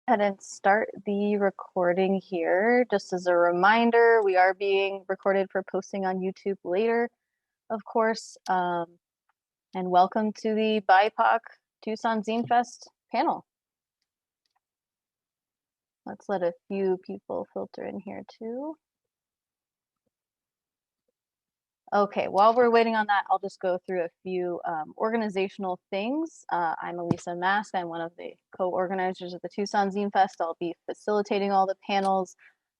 ahead and start the recording here. Just as a reminder, we are being recorded for posting on YouTube later, of course. And welcome to the BIPOC Tucson Zine Fest panel. Let's let a few people filter in here too. Okay, while we're waiting on that, I'll just go through a few organizational things. I'm Elisa Mask. I'm one of the co-organizers of the Tucson Zine Fest. I'll be facilitating all the panels,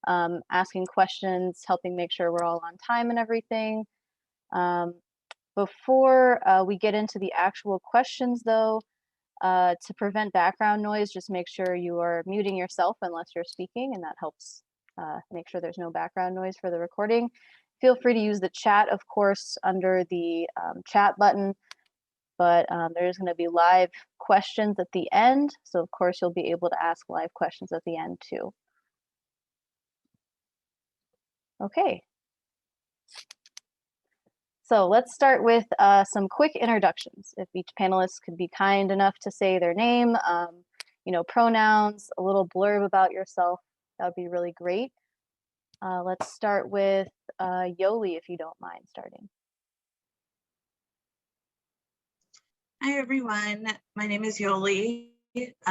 asking questions, helping make sure we're all on time and everything. Before we get into the actual questions though, to prevent background noise, just make sure you are muting yourself unless you're speaking, and that helps make sure there's no background noise for the recording. Feel free to use the chat, of course, under the chat button, but there's going to be live questions at the end. So, of course, you'll be able to ask live questions at the end, too. Okay. So let's start with some quick introductions. If each panelist could be kind enough to say their name, pronouns, a little blurb about yourself, that would be really great. Let's start with Yoli, if you don't mind starting. Hi, everyone. My name is Yoli,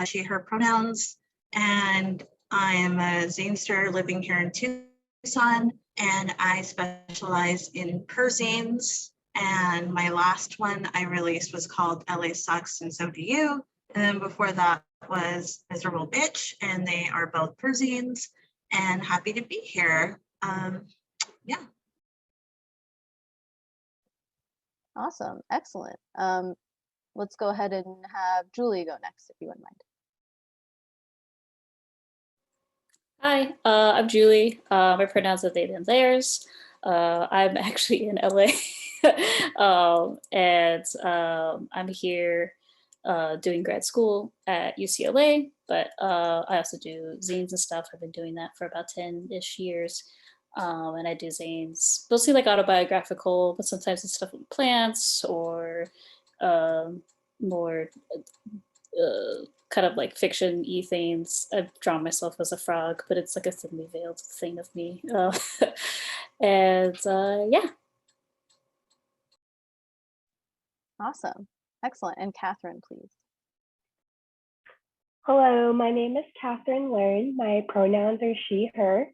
she, her pronouns, and I am a zinester living here in Tucson, and I specialize in zines. And my last one I released was called LA Sucks and So Do You. And then before that was Miserable Bitch, and they are both zines, and happy to be here. Yeah. Awesome, excellent. Let's go ahead and have Julie go next, if you wouldn't mind. Hi, I'm Julie. My pronouns are they, them, theirs. I'm actually in LA, and I'm here doing grad school at UCLA, but I also do zines and stuff. I've been doing that for about 10-ish years. And I do zines, mostly like autobiographical, but sometimes it's stuff with plants or more kind of like fiction-y things. I've drawn myself as a frog, but it's like a thinly veiled thing of me. And yeah. Awesome, excellent. And Katherine, please. Hello, my name is Katherine Leung. My pronouns are she, her.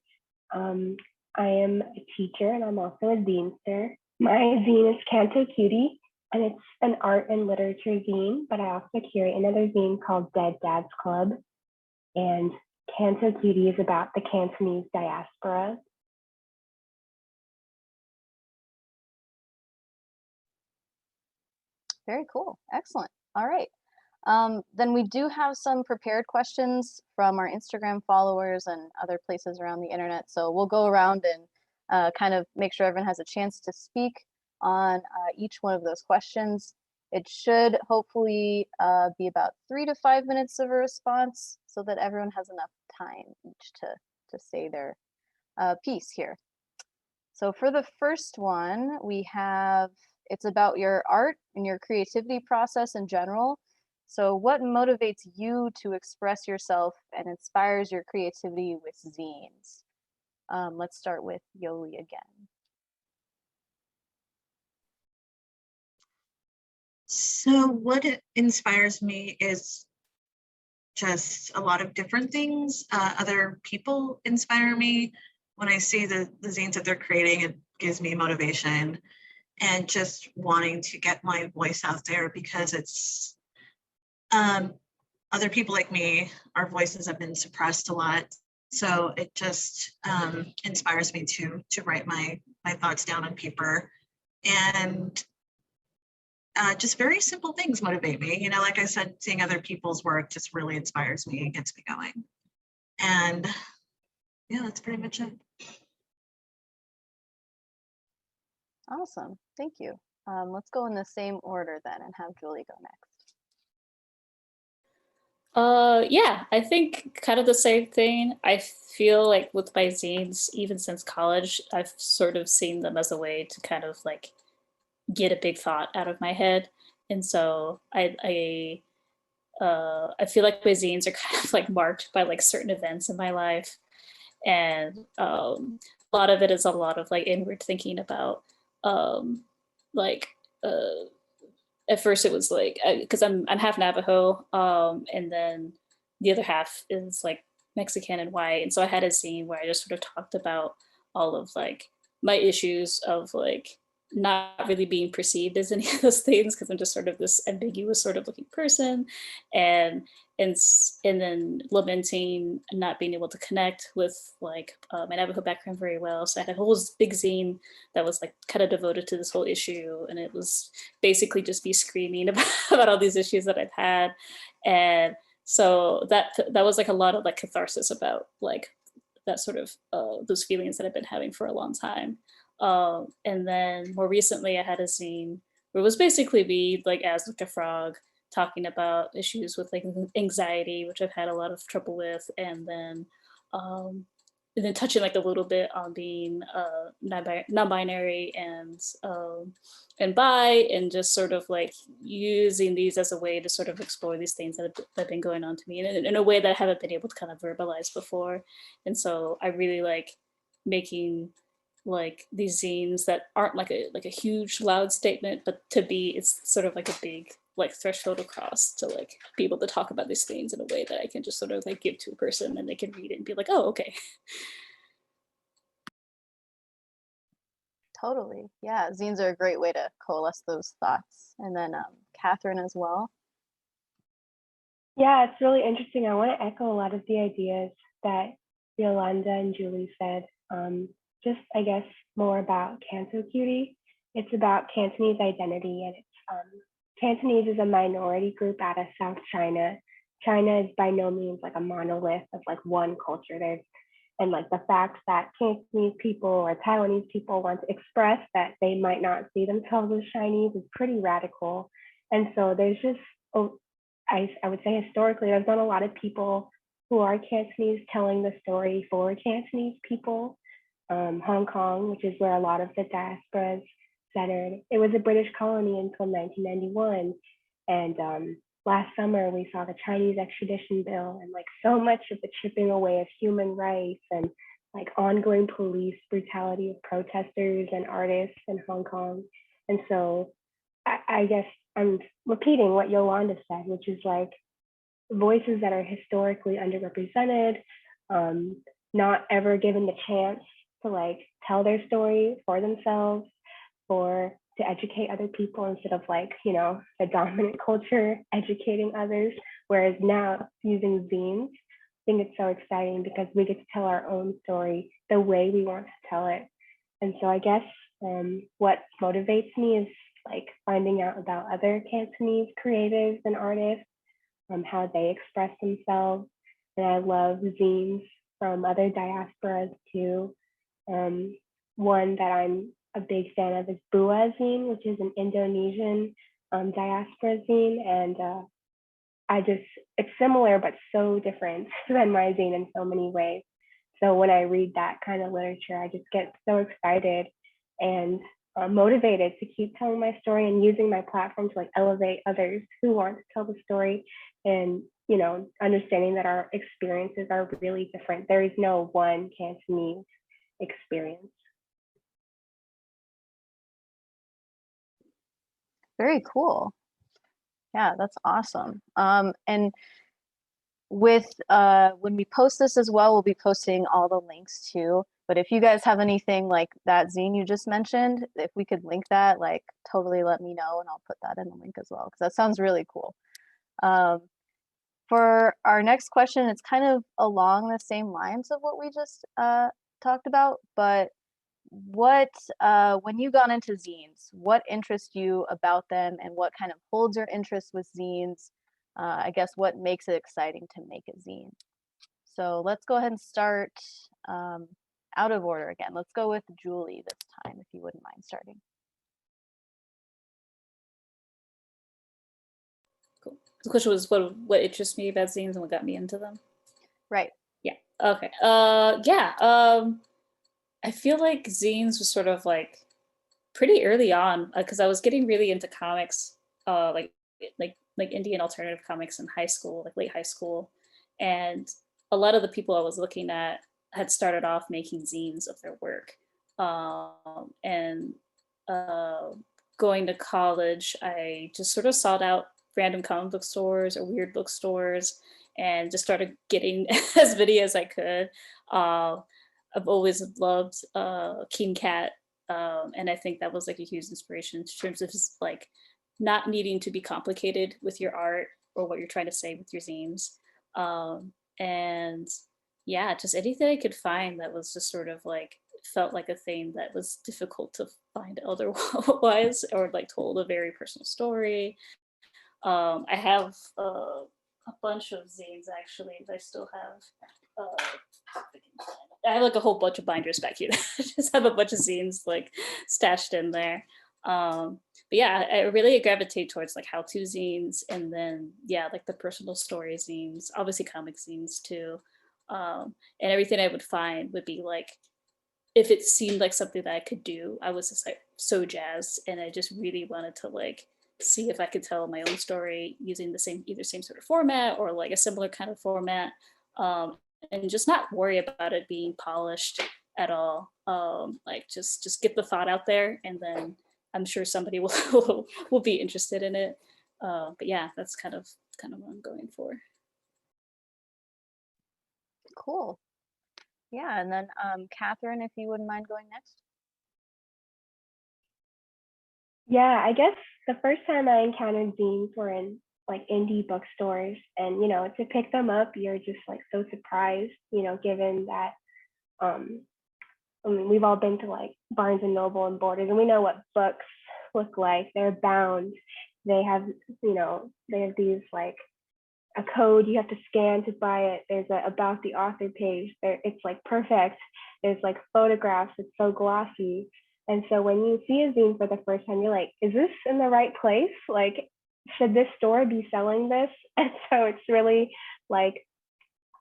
I am a teacher and I'm also a zinester. My zine is Canto Cutie, and it's an art and literature zine, but I also curate another zine called Dead Dad's Club. And Canto Cutie is about the Cantonese diaspora. Very cool, excellent. All right. Then we do have some prepared questions from our Instagram followers and other places around the internet. So we'll go around and kind of make sure everyone has a chance to speak on each one of those questions. It should hopefully be about 3 to 5 minutes of a response so that everyone has enough time each to say their piece here. So for the first one, we have, it's about your art and your creativity process in general. So what motivates you to express yourself and inspires your creativity with zines? Let's start with Yoli again. So what inspires me is just a lot of different things. Other people inspire me. When I see the zines that they're creating, it gives me motivation and just wanting to get my voice out there, because it's other people like me, our voices have been suppressed a lot. So it just inspires me to write my thoughts down on paper. And just very simple things motivate me. You know, like I said, seeing other people's work just really inspires me and gets me going. And yeah, that's pretty much it. Awesome, thank you. Let's go in the same order then and have Julie go next. Yeah, I think kind of the same thing. I feel like with my zines, even since college, I've sort of seen them as a way to kind of like get a big thought out of my head. And so I I feel like my zines are kind of like marked by like certain events in my life. And a lot of it is a lot of like inward thinking about like at first it was like, because I'm half Navajo, and then the other half is like Mexican and white, and so I had a zine where I just sort of talked about all of like my issues of like not really being perceived as any of those things because I'm just sort of this ambiguous sort of looking person, and and then lamenting not being able to connect with like my Navajo background very well. So I had a whole big zine that was like kind of devoted to this whole issue, and it was basically just me screaming about all these issues that I've had. And so that was like a lot of like catharsis about like that sort of those feelings that I've been having for a long time. And then more recently I had a zine where it was basically me like as like a frog talking about issues with like anxiety, which I've had a lot of trouble with, um, and then touching like a little bit on being non-binary and bi, and just sort of like using these as a way to sort of explore these things that have been going on to me in a way that I haven't been able to kind of verbalize before. And so I really like making like these zines that aren't like a huge loud statement, but to be, it's sort of like a big like threshold across to like be able to talk about these things in a way that I can just sort of like give to a person and they can read it and be like, oh, okay. Totally. Yeah, zines are a great way to coalesce those thoughts. And then Katherine as well. Yeah, it's really interesting. I want to echo a lot of the ideas that Yolanda and Julie said. Just, I guess, more about Canto Cutie. It's about Cantonese identity, and it's Cantonese is a minority group out of South China. China is by no means like a monolith of like one culture. And like the fact that Cantonese people or Taiwanese people want to express that they might not see themselves as Chinese is pretty radical. And so there's just, I would say historically, there's not a lot of people who are Cantonese telling the story for Cantonese people. Hong Kong, which is where a lot of the diaspora is centered, it was a British colony until 1991. And last summer, we saw the Chinese extradition bill, and like so much of the chipping away of human rights and like ongoing police brutality of protesters and artists in Hong Kong. And so I guess I'm repeating what Yolanda said, which is like voices that are historically underrepresented, not ever given the chance to like tell their story for themselves or to educate other people instead of like, you know, the dominant culture educating others. Whereas now using zines, I think it's so exciting because we get to tell our own story the way we want to tell it. And so I guess what motivates me is like finding out about other Cantonese creatives and artists, how they express themselves. And I love zines from other diasporas too. One that I'm a big fan of is Buah Zine, which is an Indonesian diaspora zine. And it's similar, but so different than my zine in so many ways. So when I read that kind of literature, I just get so excited and motivated to keep telling my story and using my platform to like elevate others who want to tell the story, and you know, understanding that our experiences are really different. There is no one Cantonese experience. Very cool. Yeah, that's awesome. And with when we post this as well, we'll be posting all the links too. But if you guys have anything like that zine you just mentioned, if we could link that, like totally let me know and I'll put that in the link as well, because that sounds really cool. For our next question, it's kind of along the same lines of what we just talked about, but what when you got into zines, what interests you about them and what kind of holds your interest with zines? I guess what makes it exciting to make a zine? So let's go ahead and start out of order again. Let's go with Julie this time, if you wouldn't mind starting. Cool. The question was what interests me about zines and what got me into them? Right. Yeah. Okay. I feel like zines was sort of like pretty early on because I was getting really into comics, like like indie and alternative comics in high school, like late high school. And a lot of the people I was looking at had started off making zines of their work. And going to college, I just sort of sought out random comic book stores or weird bookstores and just started getting as many as I could. I've always loved King Cat, and I think that was like a huge inspiration in terms of just like not needing to be complicated with your art or what you're trying to say with your zines. And yeah, just anything I could find that was just sort of like felt like a thing that was difficult to find otherwise, or like told a very personal story. I have a bunch of zines actually that I still have. I have like a whole bunch of binders back here. I just have a bunch of zines like stashed in there. But yeah, I really gravitate towards like how-to zines, and then yeah, like the personal story zines, obviously comic zines too. And everything I would find would be like, if it seemed like something that I could do, I was just like so jazzed, and I just really wanted to like see if I could tell my own story using the same sort of format or like a similar kind of format, and just not worry about it being polished at all. Like just get the thought out there, and then I'm sure somebody will be interested in it. But yeah, that's kind of what I'm going for. Cool. Yeah, and then Katherine, if you wouldn't mind going next. Yeah, I guess the first time I encountered zines were in like indie bookstores, and to pick them up, you're just like so surprised, given that I mean, we've all been to like Barnes and Noble and Borders, and we know what books look like. They're bound. They have, they have these like a code you have to scan to buy it. There's a about the author page. It's like perfect. There's like photographs. It's so glossy. And so when you see a zine for the first time, you're like, is this in the right place? Like, should this store be selling this? And so it's really like,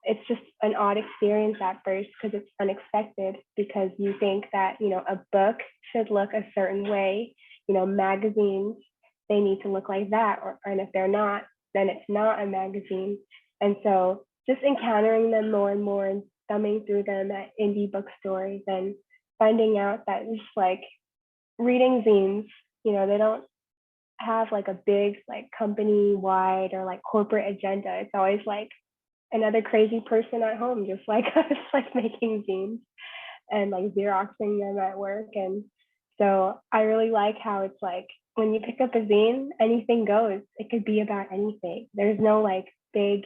it's just an odd experience at first because it's unexpected, because you think that, a book should look a certain way. Magazines, they need to look like that. And if they're not, then it's not a magazine. And so just encountering them more and more and thumbing through them at indie bookstores and finding out that it's like reading zines, they don't have like a big like company wide or like corporate agenda. It's always like another crazy person at home, just like us, like making zines and like Xeroxing them at work. And so I really like how it's like, when you pick up a zine, anything goes. It could be about anything. There's no like big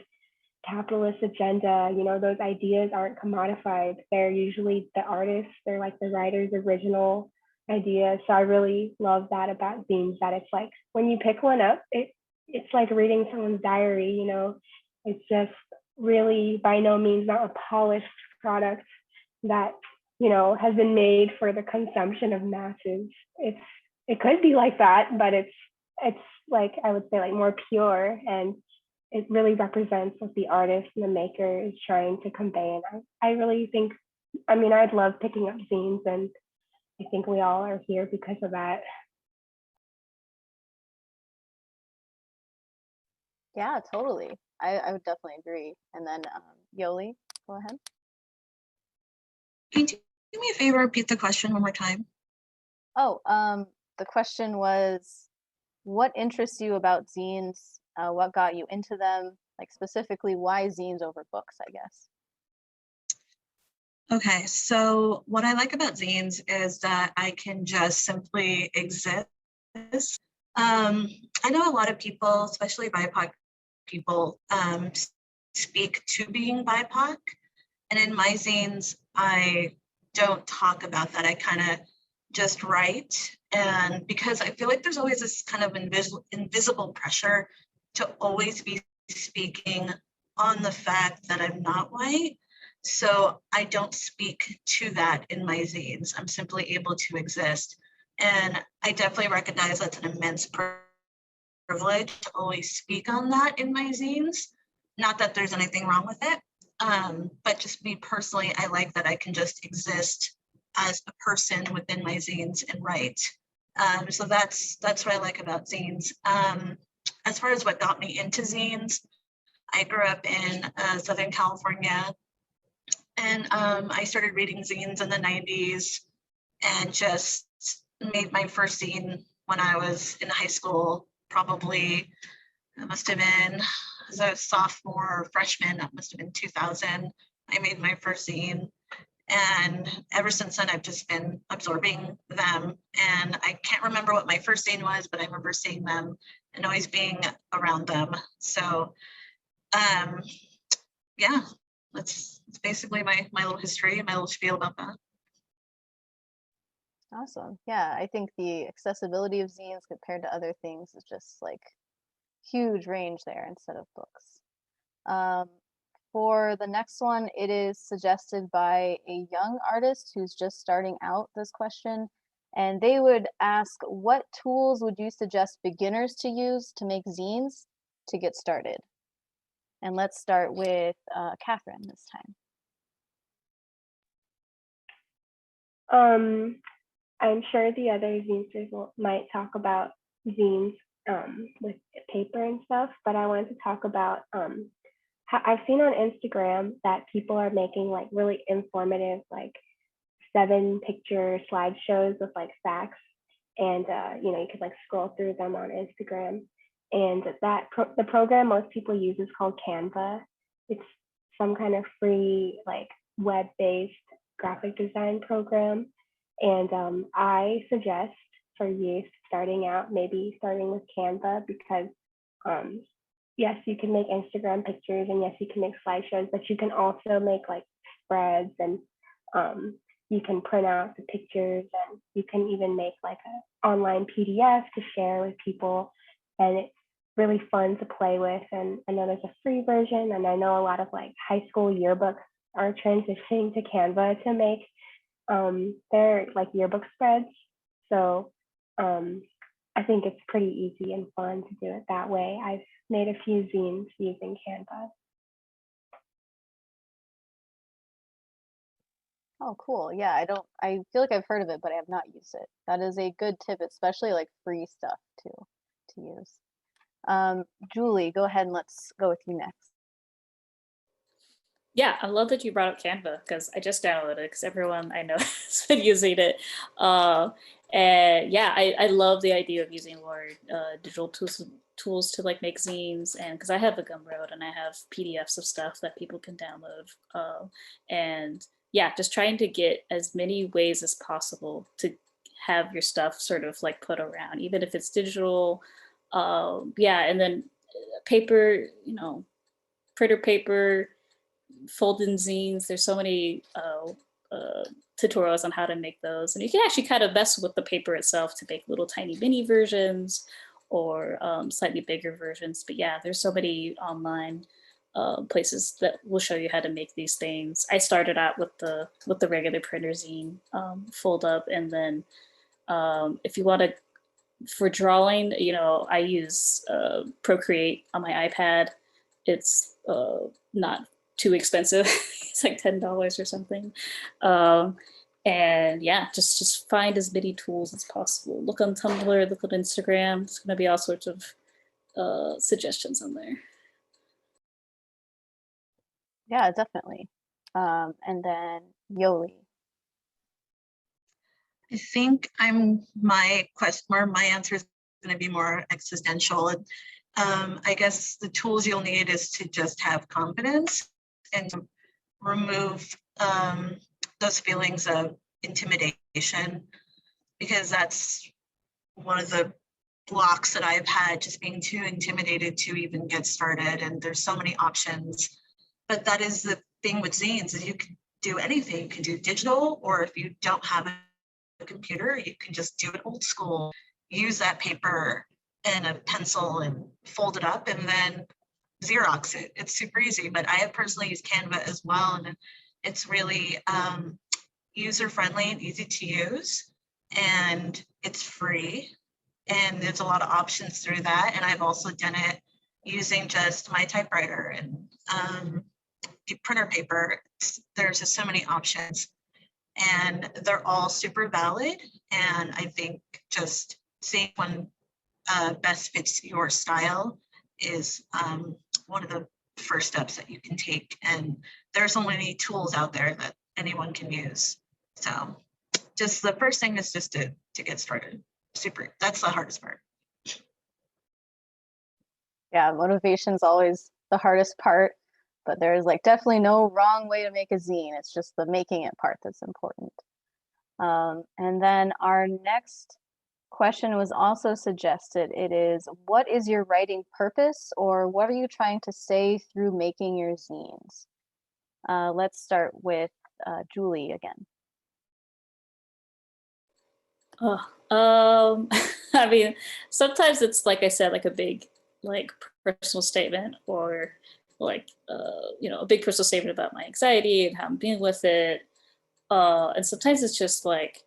capitalist agenda. Those ideas aren't commodified. They're usually the artists. They're like the writer's original idea. So I really love that about zines, that it's like when you pick one up, it's like reading someone's diary. It's just really by no means not a polished product that has been made for the consumption of masses. It could be like that, but it's like, I would say, like more pure, and it really represents what the artist and the maker is trying to convey. And I really think, I'd love picking up zines, and I think we all are here because of that. Yeah, totally. I would definitely agree. And then Yoli, go ahead. Can you do me a favor, repeat the question one more time? Oh, the question was, what interests you about zines? What got you into them? Like specifically, why zines over books, I guess. Okay, so what I like about zines is that I can just simply exist. I know a lot of people, especially BIPOC people, speak to being BIPOC. And in my zines, I don't talk about that. I kind of just write. And because I feel like there's always this kind of invisible pressure to always be speaking on the fact that I'm not white. So I don't speak to that in my zines. I'm simply able to exist. And I definitely recognize that's an immense privilege to always speak on that in my zines. Not that there's anything wrong with it, but just me personally, I like that I can just exist as a person within my zines and write. So that's what I like about zines. as far as what got me into zines, I grew up in Southern California, and I started reading zines in the 90s and just made my first zine when I was in high school. Probably, it must have been as a sophomore or freshman, that must have been 2000. I made my first zine. And ever since then, I've just been absorbing them. And I can't remember what my first zine was, but I remember seeing them and always being around them. So yeah, that's basically my little history and my little spiel about that. Awesome. Yeah, I think the accessibility of zines compared to other things is just like huge range there instead of books. For the next one, it is suggested by a young artist who's just starting out this question. And they would ask, what tools would you suggest beginners to use to make zines to get started? And let's start with Katherine this time. I'm sure the other zinesters might talk about zines with paper and stuff, but I wanted to talk about I've seen on Instagram that people are making like really informative, like 7-picture slideshows with like facts, and you could like scroll through them on Instagram. And the program most people use is called Canva. It's some kind of free like web-based graphic design program. And I suggest for youth starting out, maybe starting with Canva, because yes, you can make Instagram pictures, and yes, you can make slideshows, but you can also make like spreads, and you can print out the pictures, and you can even make like an online PDF to share with people. And it's really fun to play with. And I know there's a free version, and I know a lot of like high school yearbooks are transitioning to Canva to make their like yearbook spreads. So I think it's pretty easy and fun to do it that way. I've made a few zines using Canva. Oh, cool. Yeah, I feel like I've heard of it, but I have not used it. That is a good tip, especially like free stuff to use. Julie, go ahead and let's go with you next. Yeah, I love that you brought up Canva, because I just downloaded it because everyone I know has been using it. And yeah, I love the idea of using more digital tools to like make zines, and because I have a Gumroad and I have PDFs of stuff that people can download. And yeah, just trying to get as many ways as possible to have your stuff sort of like put around, even if it's digital. Yeah, and then paper, printer paper, fold-in zines. There's so many tutorials on how to make those, and you can actually kind of mess with the paper itself to make little tiny mini versions or slightly bigger versions. But yeah, there's so many online places that will show you how to make these things. I started out with the regular printer zine fold up, and then if you want to, for drawing, I use Procreate on my iPad. It's not too expensive. It's like $10 or something. And yeah, just find as many tools as possible. Look on Tumblr, look on Instagram. There's going to be all sorts of suggestions on there. Yeah, definitely. And then Yoli. I think my answer is going to be more existential. And I guess the tools you'll need is to just have confidence and remove those feelings of intimidation, because that's one of the blocks that I've had, just being too intimidated to even get started. And there's so many options. But that is the thing with zines, is you can do anything. You can do digital, or if you don't have a computer, you can just do it old school. Use that paper and a pencil and fold it up and then Xerox it. It's super easy. But I have personally used Canva as well, and it's really user-friendly and easy to use, and it's free, and there's a lot of options through that. And I've also done it using just my typewriter and printer paper. There's just so many options, and they're all super valid. And I think just seeing one best fits your style is one of the first steps that you can take. And there's so many tools out there that anyone can use. So just the first thing is just to get started. That's the hardest part. Yeah, motivation's always the hardest part, but there's like definitely no wrong way to make a zine. It's just the making it part that's important. And then our next question was also suggested. It is, what is your writing purpose, or what are you trying to say through making your zines? Let's start with Julie again. I mean, sometimes it's, like I said, like a big like personal statement, or like you know, a big personal statement about my anxiety and how I'm dealing with it. And sometimes it's just like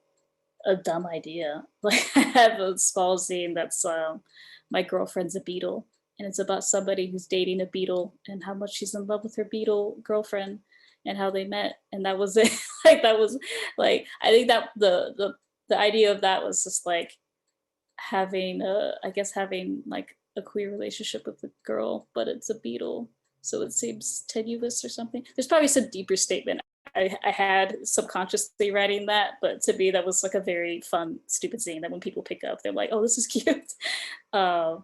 a dumb idea. Like I have a small zine that's my girlfriend's a beetle, and it's about somebody who's dating a beetle and how much she's in love with her beetle girlfriend and how they met, and that was it. Like that was like, I think that the idea of that was just like having I guess having like a queer relationship with a girl, but it's a beetle, so it seems tenuous or something. There's probably some deeper statement I had subconsciously writing that, but to me that was like a very fun, stupid zine that when people pick up, they're like, "Oh, this is cute." Yeah,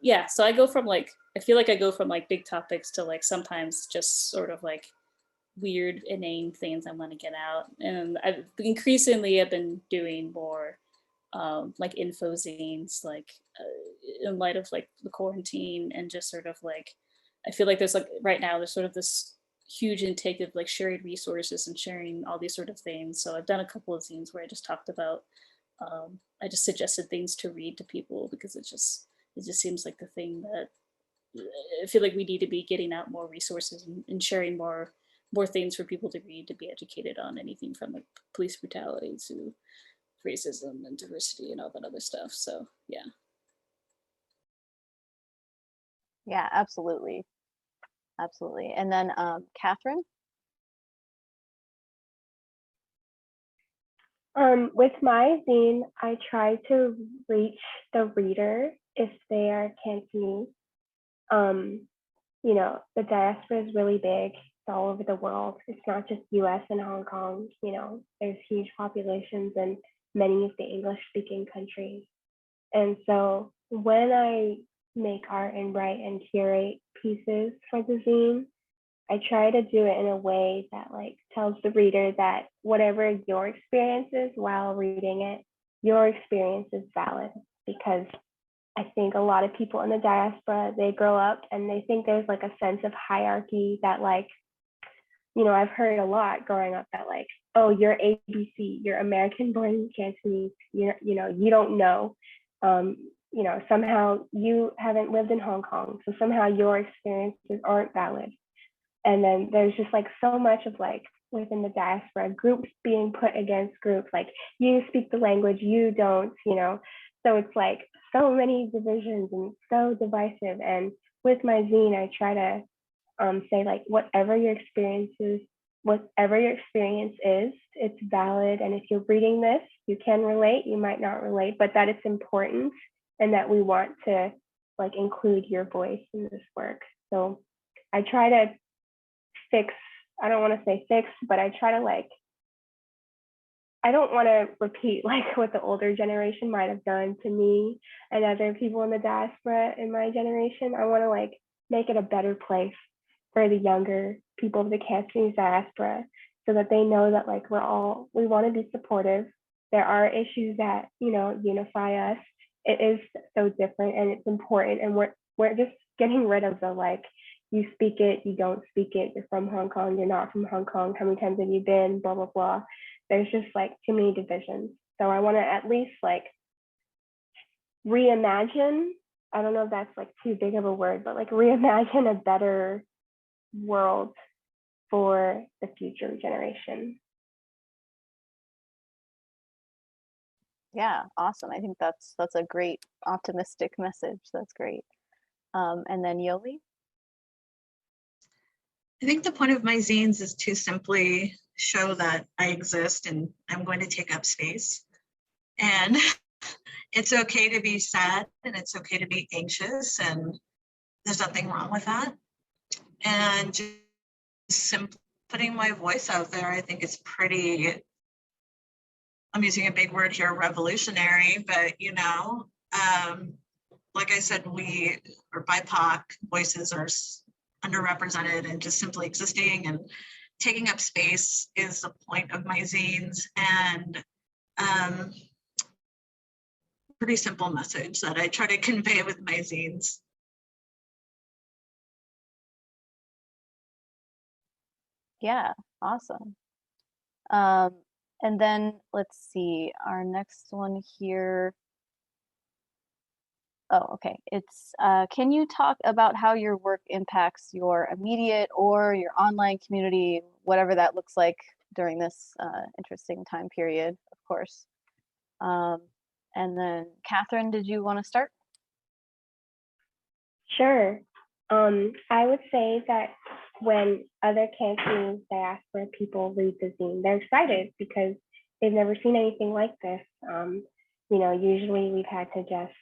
yeah. So I go from like, I feel like I go from like big topics to like sometimes just sort of like weird, inane things I want to get out, and I've been doing more like info zines, like in light of like the quarantine, and just sort of like, I feel like there's like right now there's sort of this huge intake of like sharing resources and sharing all these sort of things. So I've done a couple of zines where I just talked about, I just suggested things to read to people because it just seems like the thing that I feel like we need to be getting out more resources and sharing more things for people to read, to be educated on anything from like police brutality to racism and diversity and all that other stuff. So yeah. Yeah, absolutely. Absolutely. And then Katherine? With my zine, I try to reach the reader if they are Cantonese. You know, the diaspora is really big. It's all over the world. It's not just US and Hong Kong. You know, there's huge populations in many of the English-speaking countries. And so when I make art and write and curate pieces for the zine, I try to do it in a way that like tells the reader that whatever your experience is while reading it, your experience is valid. Because I think a lot of people in the diaspora, they grow up and they think there's like a sense of hierarchy that like, you know, I've heard a lot growing up that like, oh, you're ABC, you're American born Cantonese, you know, you don't know. You know, somehow you haven't lived in Hong Kong, so somehow your experiences aren't valid. And then there's just like so much of like within the diaspora, groups being put against groups, like you speak the language, you don't, you know. So it's like so many divisions and so divisive. And with my zine, I try to say like whatever your experience is, it's valid. And if you're reading this, you can relate, you might not relate, but that it's important and that we want to like include your voice in this work. So I try to I don't want to say fix, but I try to like, I don't want to repeat like what the older generation might have done to me and other people in the diaspora in my generation. I want to like make it a better place for the younger people of the Cantonese diaspora so that they know that like we want to be supportive. There are issues that, you know, unify us. It is so different and it's important, and we're just getting rid of the like, you speak it, you don't speak it, you're from Hong Kong, you're not from Hong Kong, how many times have you been, blah, blah, blah. There's just like too many divisions. So I want to at least like reimagine, I don't know if that's like too big of a word, but like reimagine a better world for the future generation. Yeah, awesome. I think that's a great optimistic message. That's great. And then Yoli? I think the point of my zines is to simply show that I exist and I'm going to take up space. And it's okay to be sad and it's okay to be anxious, and there's nothing wrong with that. And just simply putting my voice out there, I think is pretty, I'm using a big word here, revolutionary, but you know, like I said, we or BIPOC voices are underrepresented, and just simply existing and taking up space is the point of my zines. And pretty simple message that I try to convey with my zines. Yeah, awesome. And then let's see, our next one here. Oh, okay. It's can you talk about how your work impacts your immediate or your online community, whatever that looks like during this interesting time period, of course. And then Katherine, did you want to start? Sure. I would say that when other Cantonese diaspora people read the zine, they're excited because they've never seen anything like this. You know, usually we've had to just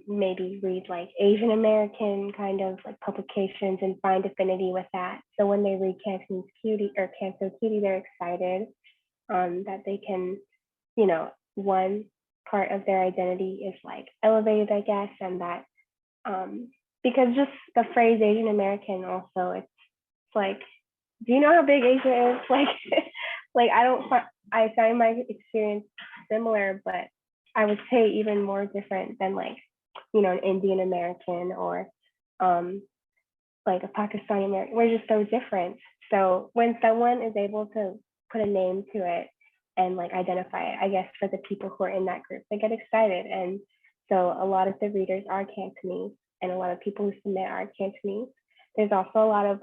maybe read like Asian American kind of like publications and find affinity with that. So when they read Cantonese Cutie or Canto Cutie, they're excited that they can, you know, one part of their identity is like elevated, I guess, and that because just the phrase Asian American also, it's like, do you know how big Asia is? Like, like I find my experience similar, but I would say even more different than like, you know, an Indian American or like a Pakistani American. We're just so different. So when someone is able to put a name to it and like identify it, I guess for the people who are in that group, they get excited. And so a lot of the readers are Cantonese, and a lot of people who submit are Cantonese. There's also a lot of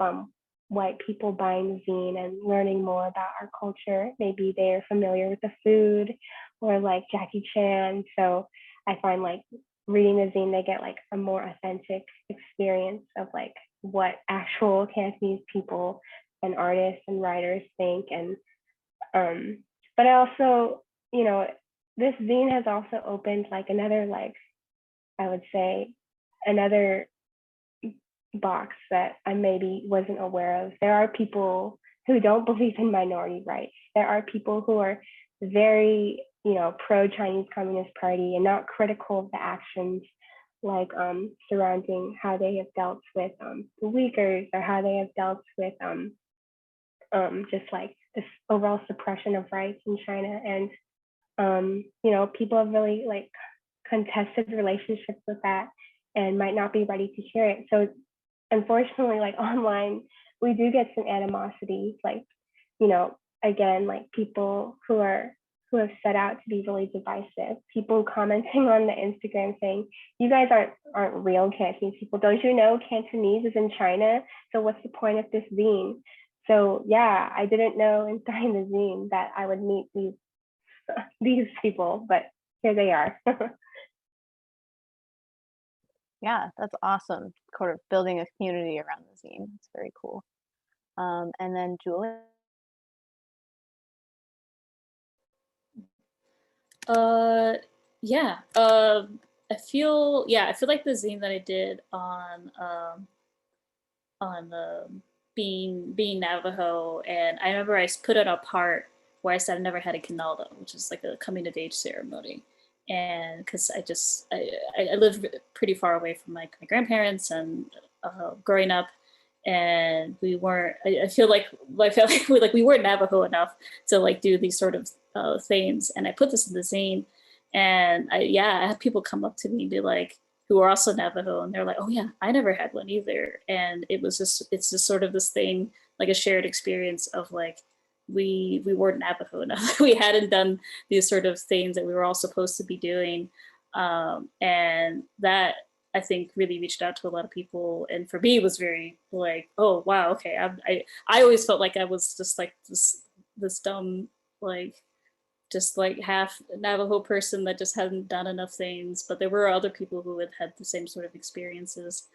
white people buying the zine and learning more about our culture. Maybe they're familiar with the food or like Jackie Chan. So I find like reading the zine, they get like a more authentic experience of like what actual Cantonese people and artists and writers think. And but I also, you know, this zine has also opened like another, like I would say, another box that I maybe wasn't aware of. There are people who don't believe in minority rights. There are people who are very, you know, pro-Chinese Communist Party and not critical of the actions like surrounding how they have dealt with the Uyghurs, or how they have dealt with just like this overall suppression of rights in China. And you know, people have really like contested relationships with that and might not be ready to hear it. So unfortunately, like online, we do get some animosity, like, you know, again, like people who have set out to be really divisive, people commenting on the Instagram saying, you guys aren't real Cantonese people. Don't you know Cantonese is in China? So what's the point of this zine? So yeah, I didn't know in starting the zine that I would meet these people, but here they are. Yeah, that's awesome. Sort of building a community around the zine. It's very cool. And then Julie. Yeah. I feel like the zine that I did on being Navajo, and I remember I put it a part where I said I never had a Kinalda, which is like a coming of age ceremony. And because I lived pretty far away from my grandparents and growing up, and we weren't, I feel like we weren't Navajo enough to like do these sort of things. And I put this in the zine, and I had people come up to me and be like, who are also Navajo, and they're like, oh yeah, I never had one either. And it's just sort of this thing, like a shared experience of like, we weren't Navajo enough. We hadn't done these sort of things that we were all supposed to be doing. And that, I think, really reached out to a lot of people. And for me, it was very like, oh, wow, okay. I always felt like I was just like this dumb, like, just like half Navajo person that just hadn't done enough things. But there were other people who had the same sort of experiences.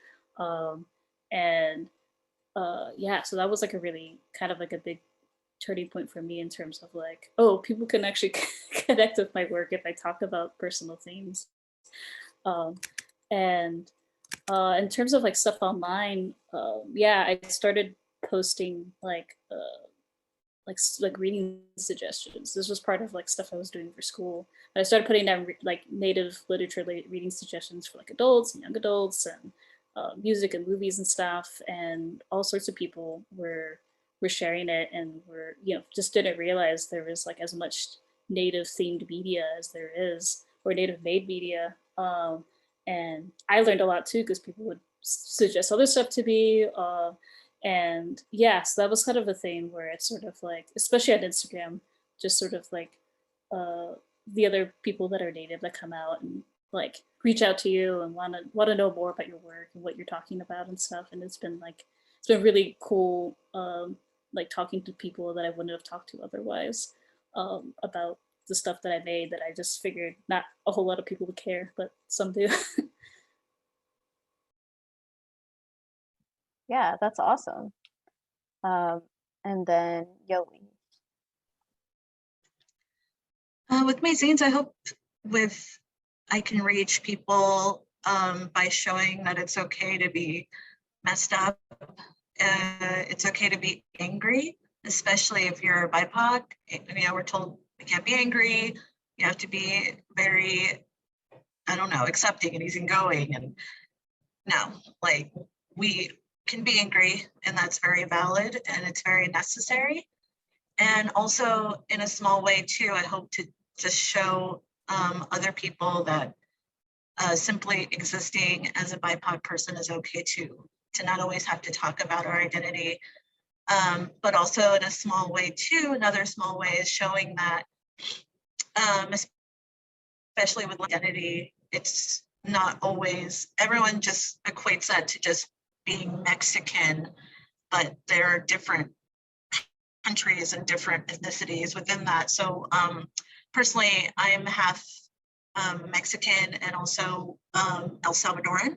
Yeah, so that was like a really kind of like a big turning point for me in terms of like, oh, people can actually connect with my work if I talk about personal themes. And in terms of like stuff online, yeah, I started posting like reading suggestions. This was part of like stuff I was doing for school. But I started putting down like native literature reading suggestions for like adults and young adults and music and movies and stuff. And all sorts of people were sharing it, and were, you know, just didn't realize there was like as much native themed media as there is, or native made media. And I learned a lot too, because people would suggest other stuff to me. And yeah, so that was kind of a thing where it's sort of like, especially on Instagram, just sort of like the other people that are native that come out and like reach out to you and want to know more about your work and what you're talking about and stuff. And it's been really cool, like talking to people that I wouldn't have talked to otherwise, about the stuff that I made, that I just figured not a whole lot of people would care, but some do. Yeah, that's awesome. And then Yoli. With my zines, I hope I can reach people by showing that it's okay to be messed up. It's okay to be angry, especially if you're BIPOC. You know, we're told we can't be angry. You have to be very, I don't know, accepting and easygoing. And no, like, we can be angry, and that's very valid, and it's very necessary. And also, in a small way too, I hope to just show other people that simply existing as a BIPOC person is okay too, to not always have to talk about our identity. But also in a small way too, another small way is showing that, especially with identity, it's not always, everyone just equates that to just being Mexican, but there are different countries and different ethnicities within that. So personally, I'm half Mexican and also El Salvadoran.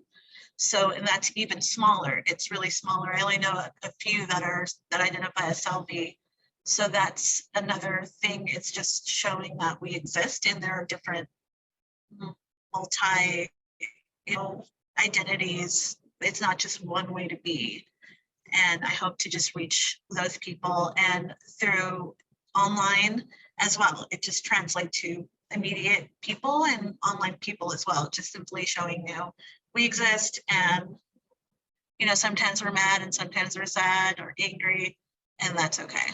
So, and that's even smaller. It's really smaller. I only know a few that identify as Salvi. So that's another thing. It's just showing that we exist, and there are different multi, identities. It's not just one way to be. And I hope to just reach those people, and through online as well. It just translates to immediate people and online people as well. Just simply showing, we exist, and sometimes we're mad and sometimes we're sad or angry, and that's okay.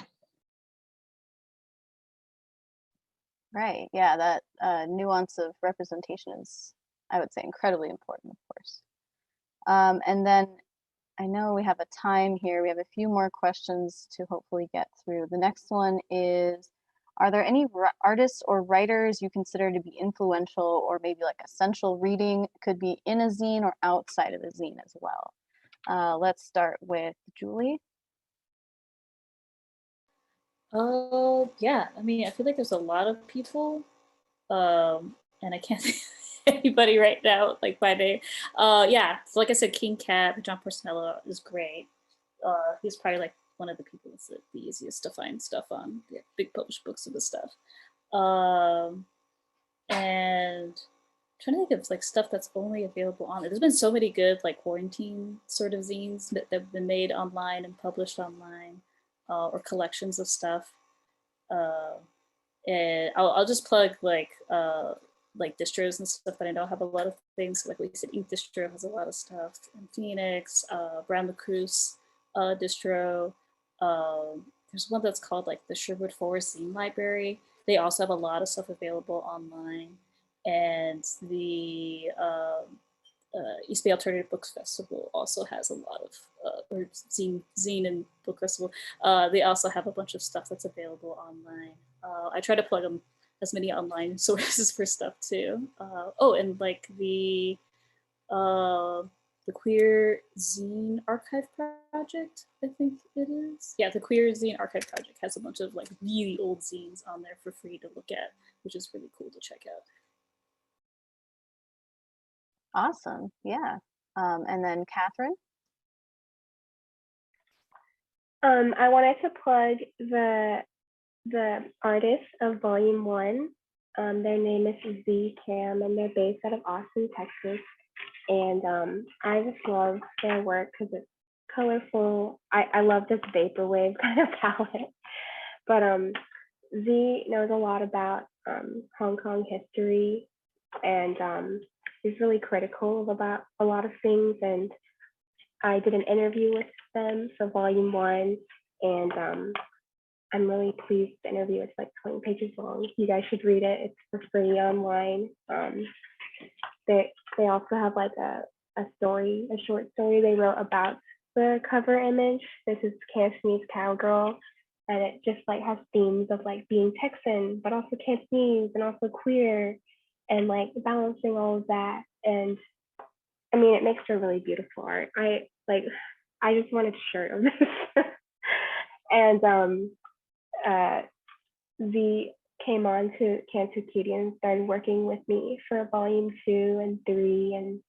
Right. Yeah, that nuance of representation is, I would say, incredibly important, of course. And then I know we have a time here. We have a few more questions to hopefully get through. The next one is, are there any artists or writers you consider to be influential or maybe like essential reading? Could be in a zine or outside of a zine as well. Let's start with Julie. Oh, yeah. I mean, I feel like there's a lot of people, and I can't think of anybody right now, like by name. Yeah, so like I said, King Cat, John Porcello is great. He's probably like one of the people that's the easiest to find stuff on, the big published books and the stuff. And I'm trying to think of like stuff that's only available on. There's been so many good like quarantine sort of zines that have been made online and published online, or collections of stuff. And I'll just plug like distros and stuff that I know have a lot of things. Like we said, Ink Distro has a lot of stuff. And Phoenix, Brown Cruz distro. There's one that's called like the Sherwood Forest Zine Library. They also have a lot of stuff available online. And the East Bay Alternative Books Festival also has a lot of, or Zine and Book Festival. They also have a bunch of stuff that's available online. I try to plug them as many online sources for stuff too. Oh, and like the Queer Zine Archive Project, I think it is. Yeah, the Queer Zine Archive Project has a bunch of like really old zines on there for free to look at, which is really cool to check out. Awesome. Yeah. And then Katherine. I wanted to plug the artists of Volume 1. Their name is Z Cam, and they're based out of Austin, Texas. And I just love their work because it's colorful. I love this vaporwave kind of palette. But Z knows a lot about Hong Kong history, and is really critical about a lot of things. And I did an interview with them for Volume 1, and I'm really pleased. The interview is like 20 pages long. You guys should read it. It's for free online. They also have like a short story they wrote about the cover image. This is Cantonese Cowgirl, and it just like has themes of like being Texan, but also Cantonese and also queer, and like balancing all of that. And I mean, it makes for really beautiful art. I just wanted a shirt of this. And Z came on to Cantonese and started working with me for Volume 2 and 3. And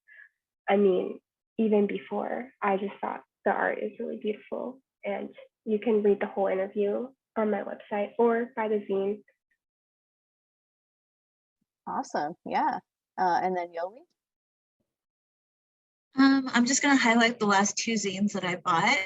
I mean, even before, I just thought the art is really beautiful. And you can read the whole interview on my website or by the zine. Awesome. Yeah. And then Yoli? I'm just going to highlight the last 2 zines that I bought.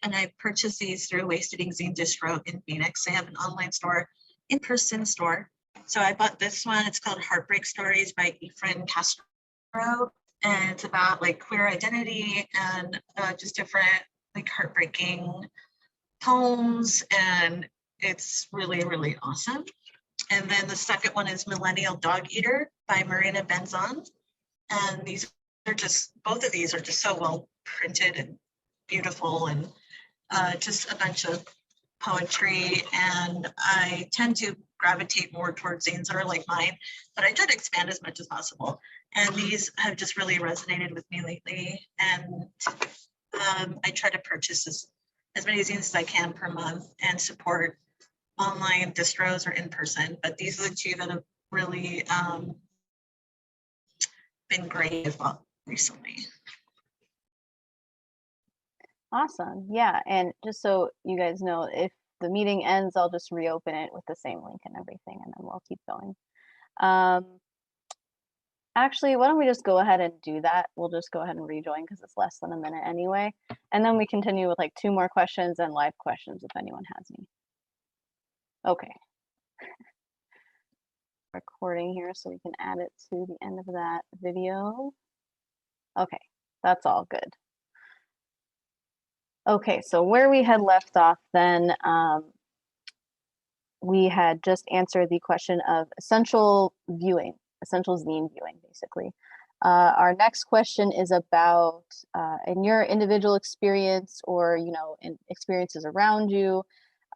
And I purchased these through Wasted Ink Zine Distro in Phoenix. They have an online store, in-person store. So I bought this one. It's called Heartbreak Stories by Efren Castro. And it's about like queer identity and just different like heartbreaking poems. And it's really, really awesome. And then the second one is Millennial Dog Eater by Marina Benzon. And these are just, both of these are just so well printed and beautiful, and just a bunch of poetry. And I tend to gravitate more towards zines that are like mine, but I try to expand as much as possible. And these have just really resonated with me lately. And I try to purchase as many zines as I can per month and support online distros or in person. But these are the 2 that have really been great as well recently. Awesome. Yeah. And just so you guys know, if the meeting ends, I'll just reopen it with the same link and everything, and then we'll keep going. Actually, why don't we just go ahead and do that? We'll just go ahead and rejoin because it's less than a minute anyway. And then we continue with like 2 more questions and live questions if anyone has any. Okay. Recording here so we can add it to the end of that video. Okay, that's all good. Okay, so where we had left off then, we had just answered the question of essential zine viewing, basically. Our next question is about, in your individual experience or, you know, in experiences around you,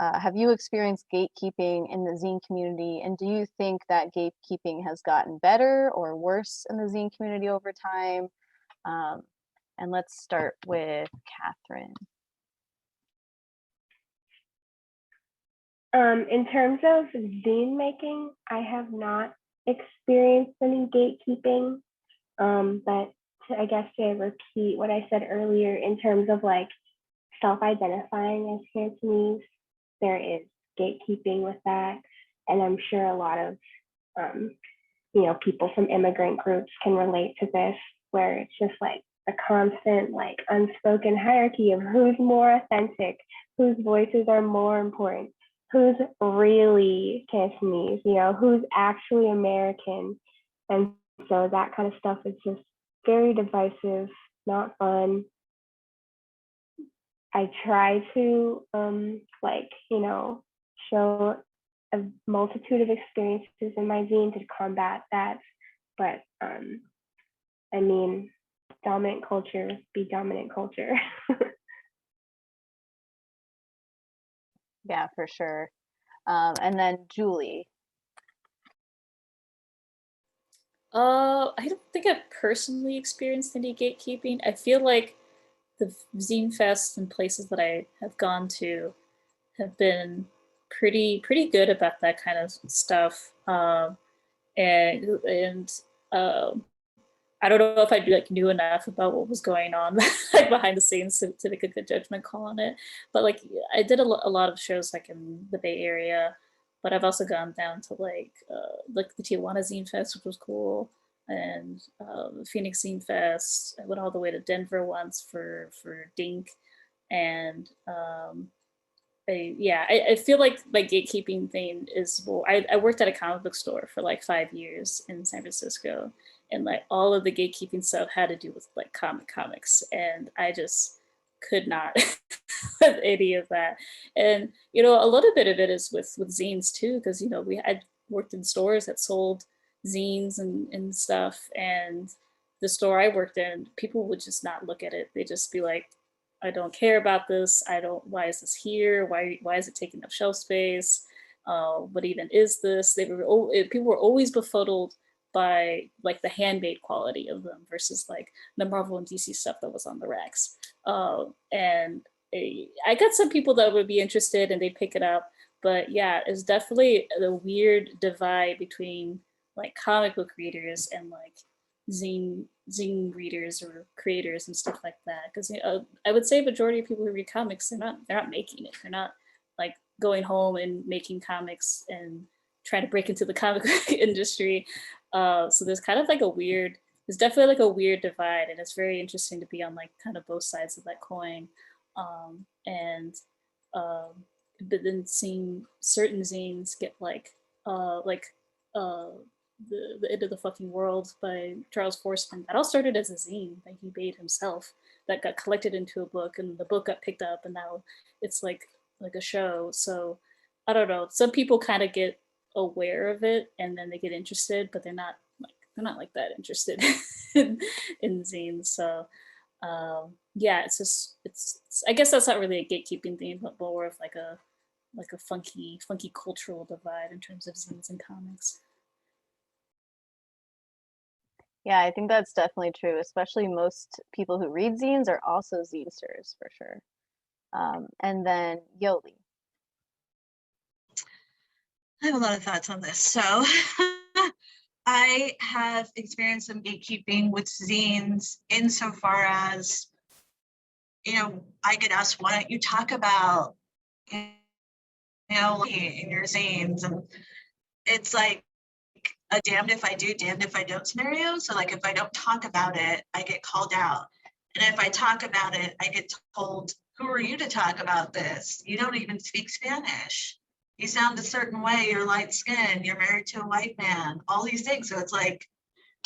have you experienced gatekeeping in the zine community? And do you think that gatekeeping has gotten better or worse in the zine community over time? And let's start with Katherine. In terms of zine making, I have not experienced any gatekeeping, but I guess to repeat what I said earlier, in terms of like self-identifying as Cantonese, there is gatekeeping with that. And I'm sure a lot of, you know, people from immigrant groups can relate to this, where it's just like a constant like unspoken hierarchy of who's more authentic, whose voices are more important, who's really Cantonese, you know, who's actually American. And so that kind of stuff is just very divisive, not fun. I try to like, you know, show a multitude of experiences in my zine to combat that. But I mean, dominant culture be dominant culture. Yeah, for sure. And then Julie. I don't think I've personally experienced any gatekeeping. I feel like the Zine Fest and places that I have gone to have been pretty good about that kind of stuff. And I don't know if I like knew enough about what was going on like behind the scenes to make a good judgment call on it. But like I did a lot of shows like in the Bay Area, but I've also gone down to like the Tijuana Zine Fest, which was cool, and the Phoenix Zine Fest. I went all the way to Denver once for Dink, and I feel like my gatekeeping thing is, well, I worked at a comic book store for like 5 years in San Francisco, and like all of the gatekeeping stuff had to do with like comics, and I just could not with any of that. And you know, a little bit of it is with zines too, because you know I worked in stores that sold zines and stuff, and the store I worked in, people would just not look at it. They just be like, I don't care about this. I don't, why is this here? Why is it taking up shelf space? What even is this? People were always befuddled by like the handmade quality of them versus like the Marvel and DC stuff that was on the racks. And I got some people that would be interested and they'd pick it up, but yeah, it's definitely the weird divide between like comic book readers and like zine readers or creators and stuff like that, because you know, I would say majority of people who read comics, they're not making it, they're not like going home and making comics and trying to break into the comic industry. So there's kind of like there's definitely like a weird divide, and it's very interesting to be on like kind of both sides of that coin. And but then seeing certain zines get like the End of the Fucking World by Charles Forsman. That all started as a zine that he made himself that got collected into a book, and the book got picked up, and now it's like a show. So I don't know. Some people kind of get aware of it and then they get interested, but they're not like that interested in zines. So yeah, it's just it's I guess that's not really a gatekeeping thing, but more of like a funky cultural divide in terms of zines and comics. Yeah, I think that's definitely true, especially most people who read zines are also zinesters for sure. And then Yoli. I have a lot of thoughts on this. So I have experienced some gatekeeping with zines insofar as, you know, I get asked, why don't you talk about, you know, in your zines? And it's like a damned if I do, damned if I don't scenario. So like if I don't talk about it, I get called out. And if I talk about it, I get told, who are you to talk about this? You don't even speak Spanish. You sound a certain way, you're light skinned, you're married to a white man, all these things. So it's like,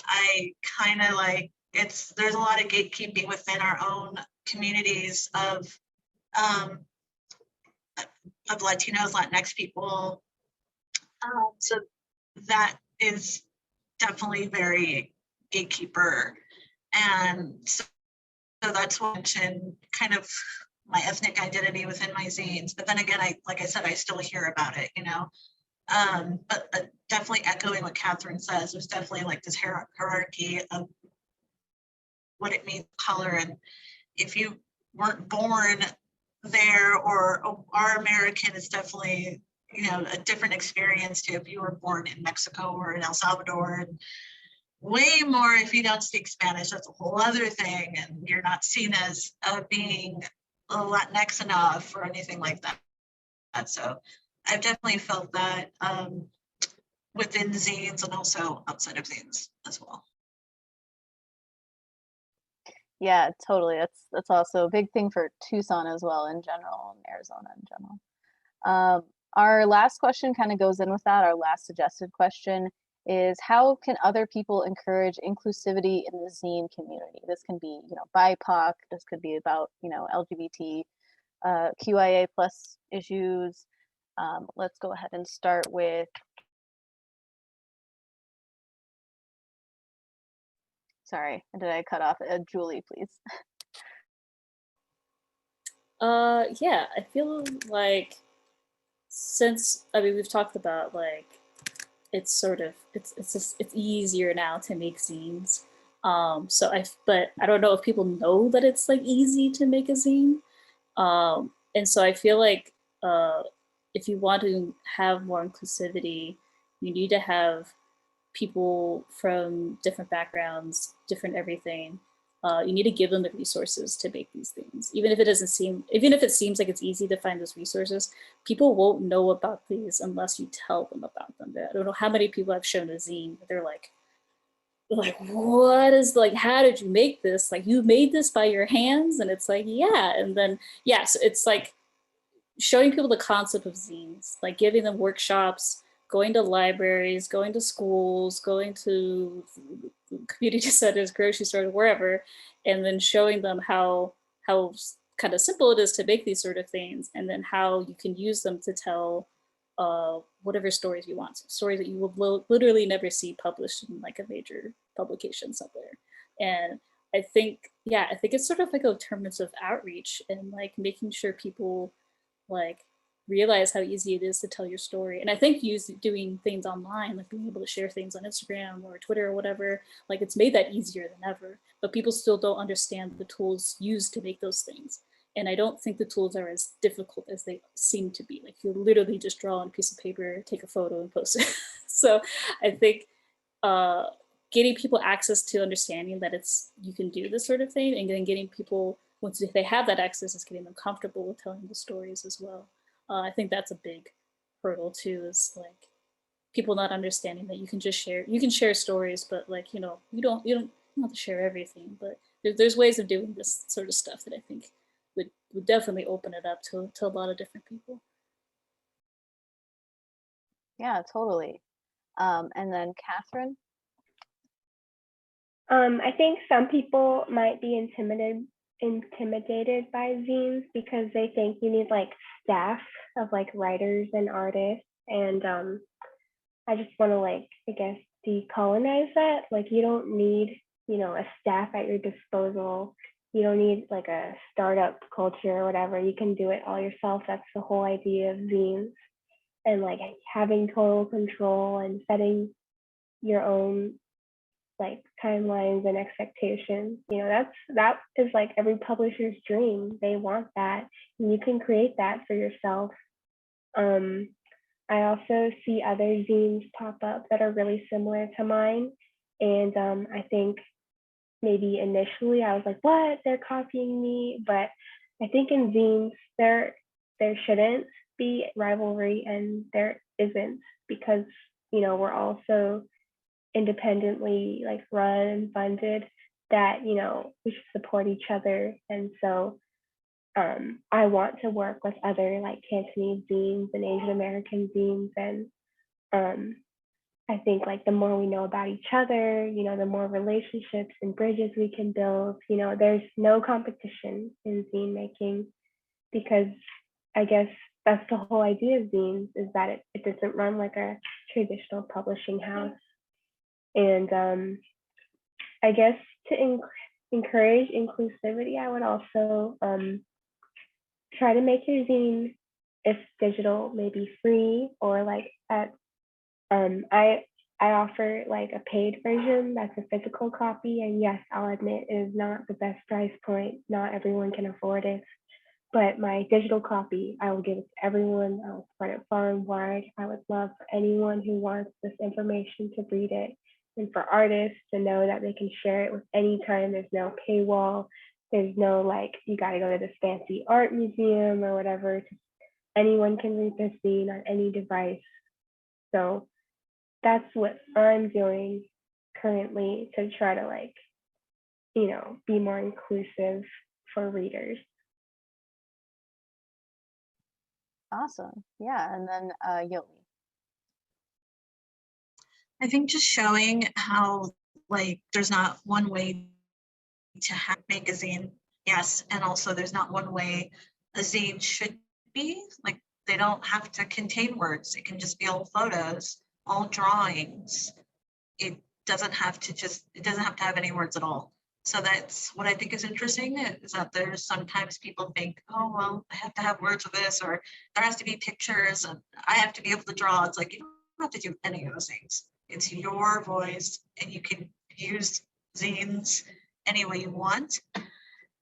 I kind of like, there's a lot of gatekeeping within our own communities of Latinos, Latinx people. So that is definitely very gatekeeper. And so that's what I mentioned kind of my ethnic identity within my zines. But then again, like I said, I still hear about it, you know. But definitely echoing what Katherine says, there's definitely like this hierarchy of what it means, color. And if you weren't born there or are American, it's definitely, you know, a different experience to if you were born in Mexico or in El Salvador. And way more if you don't speak Spanish, that's a whole other thing. And you're not seen as being Latinx enough or anything like that. So I've definitely felt that within zines and also outside of zines as well. Yeah, totally. That's also a big thing for Tucson as well in general, and Arizona in general. Our last question kind of goes in with that. Our last suggested question is, how can other people encourage inclusivity in the zine community? This can be, you know, BIPOC. This could be about, you know, LGBT, QIA plus issues. Let's go ahead and start with, sorry, did I cut off? Julie, please. Yeah, I feel like since, I mean, we've talked about like it's sort of it's easier now to make zines. But I don't know if people know that it's like easy to make a zine. And so I feel like if you want to have more inclusivity, you need to have people from different backgrounds, different everything. You need to give them the resources to make these things. Even if it seems like it's easy to find those resources, people won't know about these unless you tell them about them. I don't know how many people I've shown a zine, but they're like, what is, like, how did you make this? Like, you made this by your hands? And it's like, yeah. And then, yeah, so it's like showing people the concept of zines, like giving them workshops, going to libraries, going to schools, going to community centers, grocery stores, wherever, and then showing them how kind of simple it is to make these sort of things, and then how you can use them to tell whatever stories you want, stories that you will literally never see published in like a major publication somewhere. And I think it's sort of like a terms of outreach and like making sure people like realize how easy it is to tell your story. And I think doing things online, like being able to share things on Instagram or Twitter or whatever, like it's made that easier than ever, but people still don't understand the tools used to make those things. And I don't think the tools are as difficult as they seem to be. Like you literally just draw on a piece of paper, take a photo and post it. So I think getting people access to understanding that you can do this sort of thing, and then getting people, once if they have that access, is getting them comfortable with telling the stories as well. I think that's a big hurdle too, is like people not understanding that you can share stories, but like, you don't have to share everything, but there's ways of doing this sort of stuff that I think would definitely open it up to a lot of different people. Yeah, totally. And then Katherine? I think some people might be intimidated by zines because they think you need like staff of like writers and artists. And I just want to like, I guess, decolonize that. Like you don't need, a staff at your disposal. You don't need like a startup culture or whatever. You can do it all yourself. That's the whole idea of zines. And like having total control and setting your own like timelines and expectations. That is like every publisher's dream. They want that, and you can create that for yourself. I also see other zines pop up that are really similar to mine, and I think maybe initially I was like, what, they're copying me? But I think in zines there shouldn't be rivalry, and there isn't, because we're also independently like run and funded, that we should support each other. And so I want to work with other like Cantonese zines and Asian American zines, and I think like the more we know about each other, the more relationships and bridges we can build. There's no competition in zine making, because I guess that's the whole idea of zines, is that it doesn't run like a traditional publishing house. And I guess to encourage inclusivity, I would also try to make your zine, if digital, maybe free, or like at I offer like a paid version that's a physical copy, and yes, I'll admit it is not the best price point. Not everyone can afford it, but my digital copy, I will give it to everyone. I will spread it far and wide. I would love for anyone who wants this information to read it, and for artists to know that they can share it with any time. There's no paywall. There's no like, you got to go to this fancy art museum or whatever. Anyone can read this zine on any device. So that's what I'm doing currently to try to like, be more inclusive for readers. Awesome. Yeah. And then Yoli. I think just showing how like there's not one way to make a zine, yes, and also there's not one way a zine should be. Like they don't have to contain words. It can just be all photos, all drawings. It doesn't have to have any words at all. So that's what I think is interesting, is that there's sometimes people think, oh, well, I have to have words with this, or there has to be pictures and I have to be able to draw. It's like, you don't have to do any of those things. It's your voice, and you can use zines any way you want.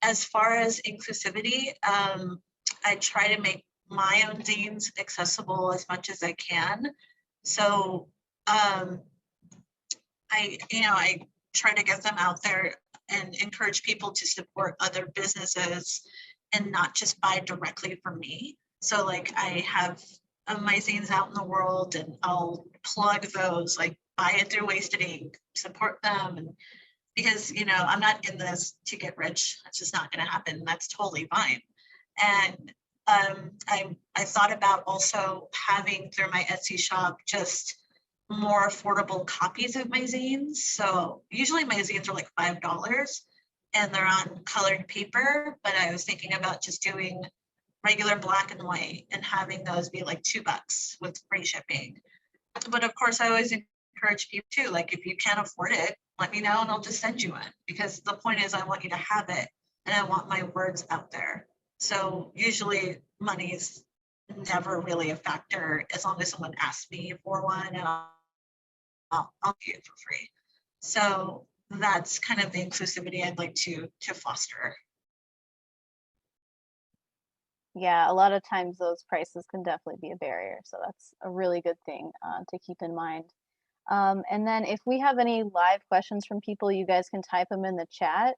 As far as inclusivity, I try to make my own zines accessible as much as I can. So I try to get them out there and encourage people to support other businesses and not just buy directly from me. So like I have my zines out in the world and I'll plug those, like buy it through Wasted Ink, support them. And because, I'm not in this to get rich. That's just not going to happen. That's totally fine. And I thought about also having through my Etsy shop just more affordable copies of my zines. So usually my zines are like $5 and they're on colored paper, but I was thinking about just doing regular black and white and having those be like $2 with free shipping. But of course, I always encourage people too, like if you can't afford it, let me know and I'll just send you one, because the point is I want you to have it and I want my words out there. So usually money is never really a factor as long as someone asks me for one, and I'll do it for free. So that's kind of the inclusivity I'd like to foster. Yeah, a lot of times those prices can definitely be a barrier. So that's a really good thing to keep in mind. And then if we have any live questions from people, you guys can type them in the chat.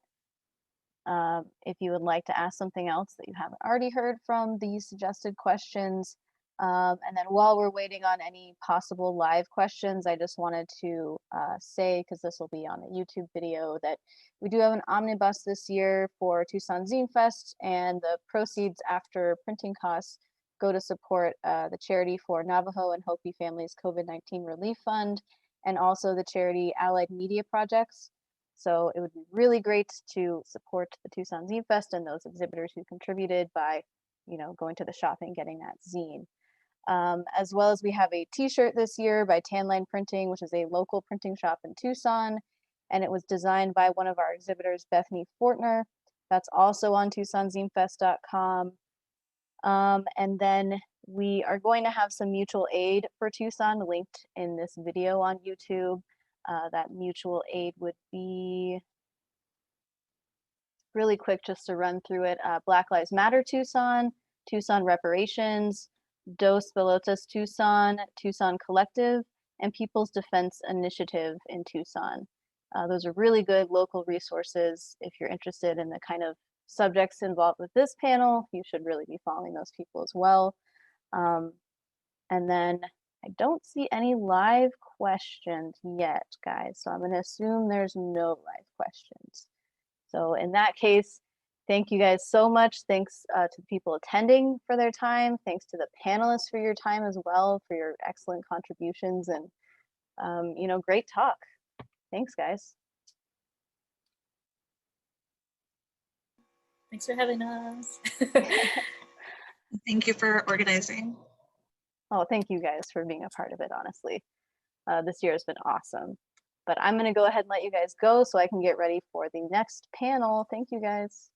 If you would like to ask something else that you haven't already heard from the suggested questions. And then while we're waiting on any possible live questions, I just wanted to say, because this will be on a YouTube video, that we do have an omnibus this year for Tucson Zine Fest, and the proceeds after printing costs go to support the charity for Navajo and Hopi families COVID-19 Relief Fund, and also the charity Allied Media Projects. So it would be really great to support the Tucson Zine Fest and those exhibitors who contributed by, going to the shop and getting that zine. As well as we have a t-shirt this year by Tan Line Printing, which is a local printing shop in Tucson. And it was designed by one of our exhibitors, Bethany Fortner. That's also on TucsonZineFest.com. And then we are going to have some mutual aid for Tucson linked in this video on YouTube. That mutual aid would be really quick, just to run through it. Black Lives Matter Tucson, Tucson Reparations, Dos Pelotas Tucson, Tucson Collective, and People's Defense Initiative in Tucson. Those are really good local resources. If you're interested in the kind of subjects involved with this panel, you should really be following those people as well. And then I don't see any live questions yet, guys. So I'm going to assume there's no live questions. So in that case, thank you guys so much. Thanks to the people attending for their time. Thanks to the panelists for your time as well, for your excellent contributions, and great talk. Thanks, guys. Thanks for having us. Thank you for organizing. Oh, thank you guys for being a part of it, honestly. This year has been awesome. But I'm going to go ahead and let you guys go so I can get ready for the next panel. Thank you, guys.